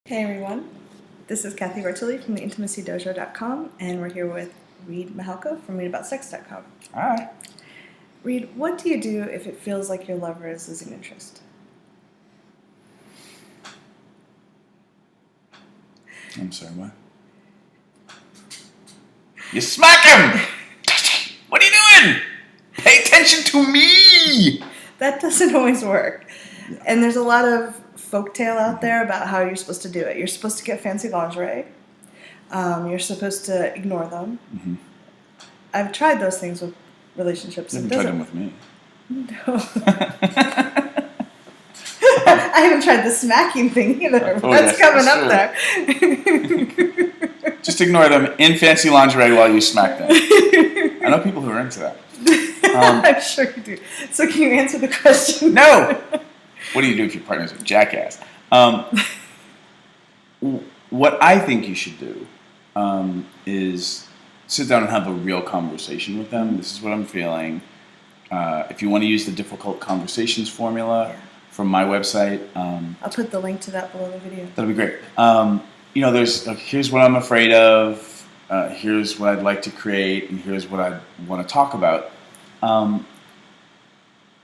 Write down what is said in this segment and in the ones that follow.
Hey everyone, this is Cathy from theintimacydojo.com, and we're here with Reid from readaboutsex.com. Alright. Reid, what do you do if it feels like your lover is losing interest? I'm sorry, what? You smack him! What are you doing? Pay attention to me! That doesn't always work. And there's a lot of folktale out there about how you're supposed to do it. You're supposed to get fancy lingerie. You're supposed to ignore them. Mm-hmm. I've tried those things with relationships. You haven't tried them with me. No. I haven't tried the smacking thing either. Oh, That's yes, coming up there. Just ignore them in fancy lingerie while you smack them. I know people who are into that. I'm sure you do. So can you answer the question? No! What do you do if your partner's a jackass? What I think you should do is sit down and have a real conversation with them. This is what I'm feeling. If you want to use the difficult conversations formula from my website, I'll put the link to that below the video. That'll be great. There's here's what I'm afraid of. Here's what I'd like to create, and here's what I want to talk about.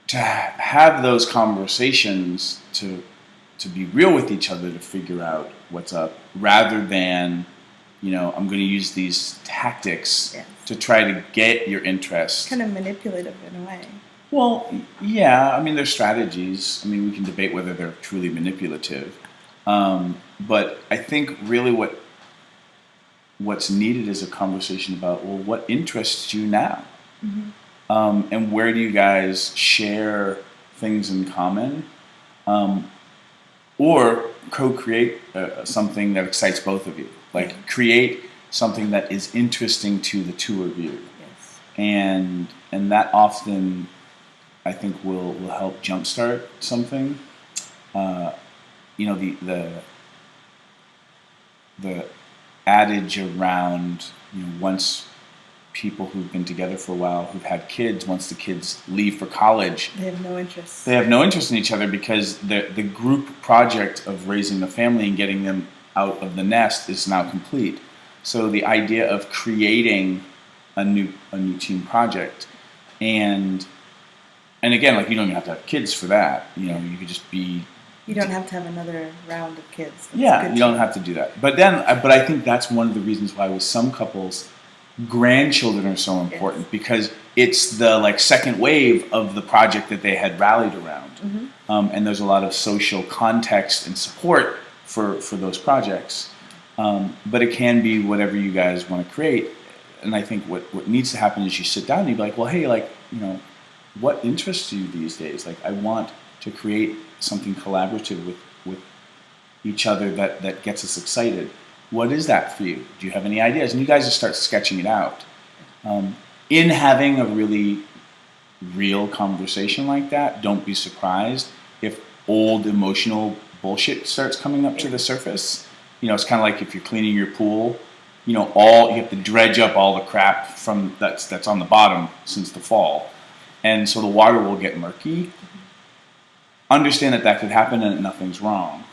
To have those conversations, to be real with each other, to figure out what's up, rather than, I'm going to use these tactics to try to get your interest. Kind of manipulative in a way. Well, yeah. There's strategies. We can debate whether they're truly manipulative. But I think really what's needed is a conversation about, well, what interests you now? Mm-hmm. And where do you guys share things in common? Or co-create something that excites both of you. Like create something that is interesting to the two of you. Yes. And that often, I think, will help jumpstart something. The adage around, once people who've been together for a while, who've had kids, once the kids leave for college, they have no interest. They have no interest in each other because the group project of raising a family and getting them out of the nest is now complete. So the idea of creating a new team project, and again, you don't even have to have kids for that. You could just be. You don't have to have another round of kids. That's you don't have to do that. But I think that's one of the reasons why with some couples, grandchildren are so important, because it's the second wave of the project that they had rallied around. Mm-hmm. And there's a lot of social context and support for those projects. But it can be whatever you guys want to create. And I think what needs to happen is you sit down and you be like, well, hey, what interests you these days? I want to create something collaborative with each other that gets us excited. What is that for you? Do you have any ideas? And you guys just start sketching it out. In having a really real conversation like that, don't be surprised if old emotional bullshit starts coming up to the surface. It's kind of like if you're cleaning your pool, you have to dredge up all the crap from that's on the bottom since the fall. And so the water will get murky. Understand that could happen and that nothing's wrong.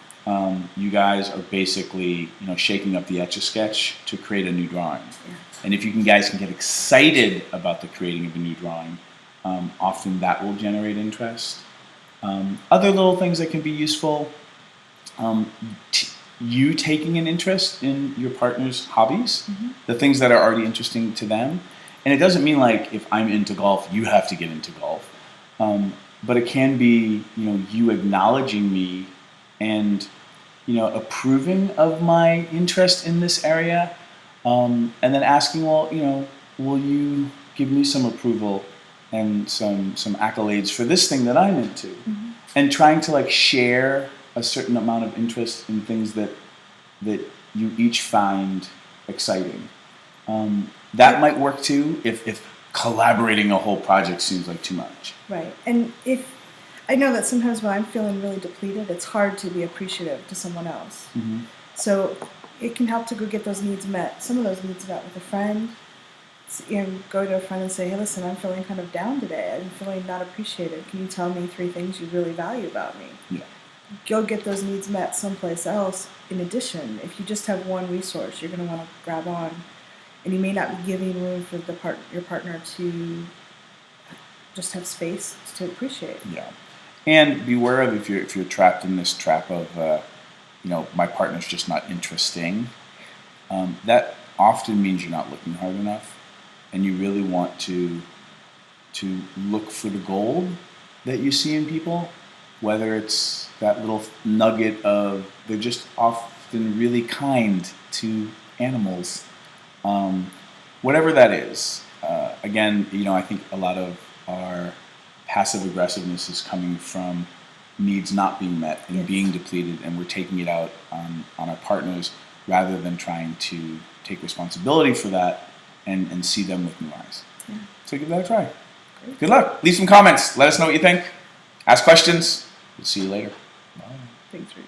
You guys are basically, shaking up the Etch-a-Sketch to create a new drawing. Yeah. And if you guys can get excited about the creating of a new drawing, often that will generate interest. Other little things that can be useful, you taking an interest in your partner's hobbies, the things that are already interesting to them. And it doesn't mean if I'm into golf, you have to get into golf. But it can be, you acknowledging me and, approving of my interest in this area, and then asking, well, will you give me some approval and some accolades for this thing that I'm into? Mm-hmm. And trying to share a certain amount of interest in things that you each find exciting. That might work too if collaborating a whole project seems like too much. Right. And I know that sometimes when I'm feeling really depleted, it's hard to be appreciative to someone else. Mm-hmm. So it can help to go get those needs met. Some of those needs met with a friend. Go to a friend and say, hey, listen, I'm feeling kind of down today. I'm feeling not appreciated. Can you tell me 3 things you really value about me? Yeah. go get those needs met someplace else. In addition, if you just have one resource, you're going to want to grab on, and you may not be giving room for your partner to just have space to appreciate. Yeah, and beware of if you're trapped in this trap of my partner's just not interesting. That often means you're not looking hard enough, and you really want to look for the gold that you see in people, whether it's that little nugget of they're just often really kind to animals, whatever that is. Again, I think a lot of our passive aggressiveness is coming from needs not being met and Yes. being depleted, and we're taking it out on our partners rather than trying to take responsibility for that and see them with new eyes. Yeah. So give that a try. Great. Good luck. Leave some comments. Let us know what you think. Ask questions. We'll see you later. Bye. Thanks, Reid.